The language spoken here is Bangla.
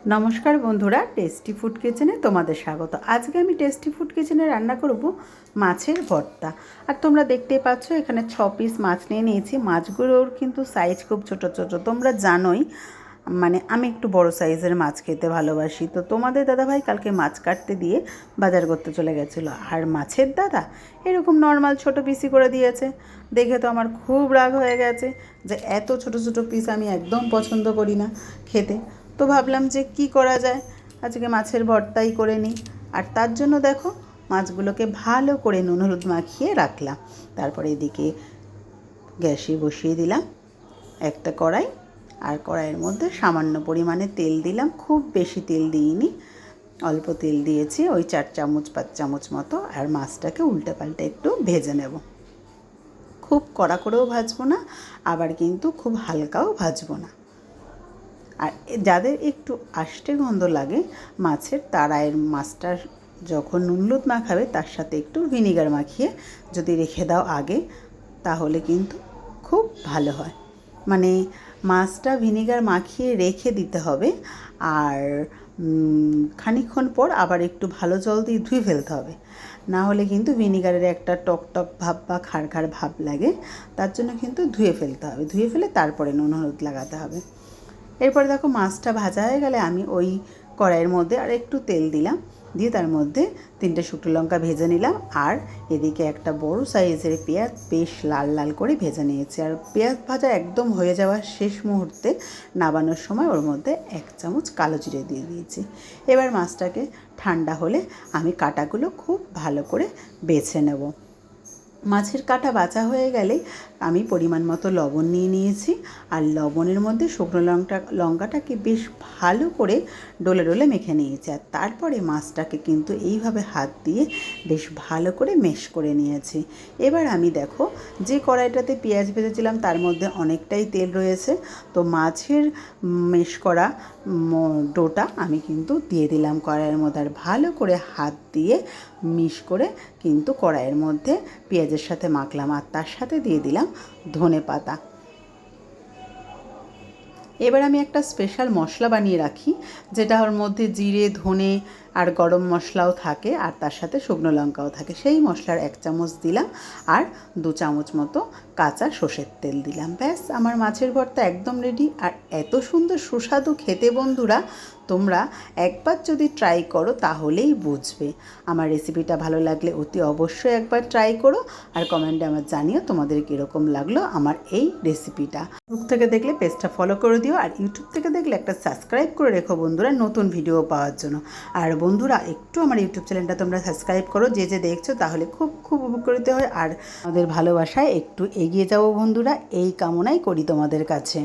नमस्कार बंधुरा टेस्टी फूड किचेने तुम्हारे स्वागत। आज के आमी टेस्टी फूड किचेने रान्ना करब माछेर भर्ता। और तोमरा देखतेई पाচ্ছ एखाने 6 पिस माछ निये निয়েছি। माछगुलोर किन्तु साइज खूब छोटो छोटो, तोमरा जानोई माने आमी एकटु बड़ो साइजेर माछ खेते भालोबासी। तो तोमादेर दादा भाई कालके माछ काटते दिए बाजार करते चले गेछिलो, आर माछेर दादा एरकम नर्माल छोटो पिसई करे दिएছে। देखे तो आमार खूब राग हये गेছে जे एत छोटो छोटो पिस आमी एकदम पछंद करी ना खेते। तो भाबलाम जे कि करा जाए, आजके माछेर भर्ताई करे निई। आर तार जोन्नो देखो माछगुलोके भालो करे नुन हलुद माखिए राखलाम। तारपर एदिके ग्यासे बसिए दिलाम एकटा कड़ाई, और कड़ाइয়ের মধ্যে সামান্য পরিমাণে তেল দিলাম। খুব বেশি তেল দিইনি, অল্প তেল দিয়েছি, ওই 4 চামচ 5 চামচ মতো। আর মাছটাকে উল্টে পাল্টে একটু ভেজে নেব। খুব কড়া করেও ভাজবো না, আবার কিন্তু খুব হালকাও ভাজবো না। আর যাদের একটু আষ্টে গন্ধ লাগে মাছের, তারা এর মাছটা যখন নুন হলুদ মাখাবে তার সাথে একটু ভিনিগার মাখিয়ে যদি রেখে দাও আগে, তাহলে কিন্তু খুব ভালো হয়। মানে মাছটা ভিনিগার মাখিয়ে রেখে দিতে হবে, আর খানিকক্ষণ পর আবার একটু ভালো জল দিয়ে ধুয়ে ফেলতে হবে। না হলে কিন্তু ভিনিগারের একটা টক টক ভাব বা খাড় খাড় ভাব লাগে, তার জন্য কিন্তু ধুয়ে ফেলতে হবে। ধুয়ে ফেলে তারপরে নুন হলুদ লাগাতে হবে। এরপরে দেখো মাছটা ভাজা হয়ে গেলে আমি ওই কড়াইয়ের মধ্যে আর একটু তেল দিলাম, দিয়ে তার মধ্যে 3টে শুকনো লঙ্কা ভেজে নিলাম। আর এদিকে একটা বড় সাইজের পেঁয়াজ বেশ লাল লাল করে ভেজে নিয়েছি। আর পেঁয়াজ ভাজা একদম হয়ে যাওয়ার শেষ মুহূর্তে নামানোর সময় ওর মধ্যে 1 চামচ কালো জিরে দিয়ে দিয়েছি। এবার মাছটাকে ঠান্ডা হলে আমি কাটাগুলো খুব ভালো করে বেছে নেব। মাছের কাটা বাছা হয়ে গেলে আমি পরিমাণ মতো লবণ নিয়ে নিয়েছি, আর লবণের মধ্যে শুকনো লঙ্কাটাকে বেশ ভালো করে ডলে ডলে মেখে নিয়েছি। আর তারপরে মাছটাকে কিন্তু এইভাবে হাত দিয়ে বেশ ভালো করে মেশ করে নিয়েছি। এবার আমি দেখো যে কড়াইটাতে পেঁয়াজ ভেজেছিলাম তার মধ্যে অনেকটাই তেল রয়েছে, তো মাছের মেশ করা ডোটা আমি কিন্তু দিয়ে দিলাম কড়াইয়ের মধ্যে। আর ভালো করে হাত দিয়ে মিশ করে কিন্তু কড়াইয়ের মধ্যে পেঁয়াজের সাথে মাখলাম, আর তার সাথে দিয়ে দিলাম ধনেপাতা। এবার আমি একটা স্পেশাল মশলা বানিয়ে রাখি, যেটা ওর মধ্যে জিরে ধনে আর গরম মশলাও থাকে, আর তার সাথে শুকনো লঙ্কাও থাকে। সেই মশলার 1 চামচ দিলাম, আর 2 চামচ মতো কাঁচা সর্ষের তেল দিলাম। ব্যাস, আমার মাছের ভর্তা একদম রেডি। আর এত সুন্দর সুস্বাদু খেতে বন্ধুরা, তোমরা একবার যদি ট্রাই করো তাহলেই বুঝবে। আমার রেসিপিটা ভালো লাগলে অতি অবশ্যই একবার ট্রাই করো, আর কমেন্টে আমার জানিও তোমাদের কীরকম লাগলো আমার এই রেসিপিটা। ফেসবুক থেকে দেখলে পেজটা ফলো করে দিও, আর ইউটিউব থেকে দেখলে একটা সাবস্ক্রাইব করে রেখো বন্ধুরা, নতুন ভিডিও পাওয়ার জন্য। আর বন্ধুরা একটু আমার ইউটিউব চ্যানেলটা তোমরা সাবস্ক্রাইব করো, যে যে দেখছো, তাহলে খুব খুব উপকৃত হয়। আর আমাদের ভালোবাসায় একটু এগিয়ে যাবো বন্ধুরা, এই কামনাই করি তোমাদের কাছে।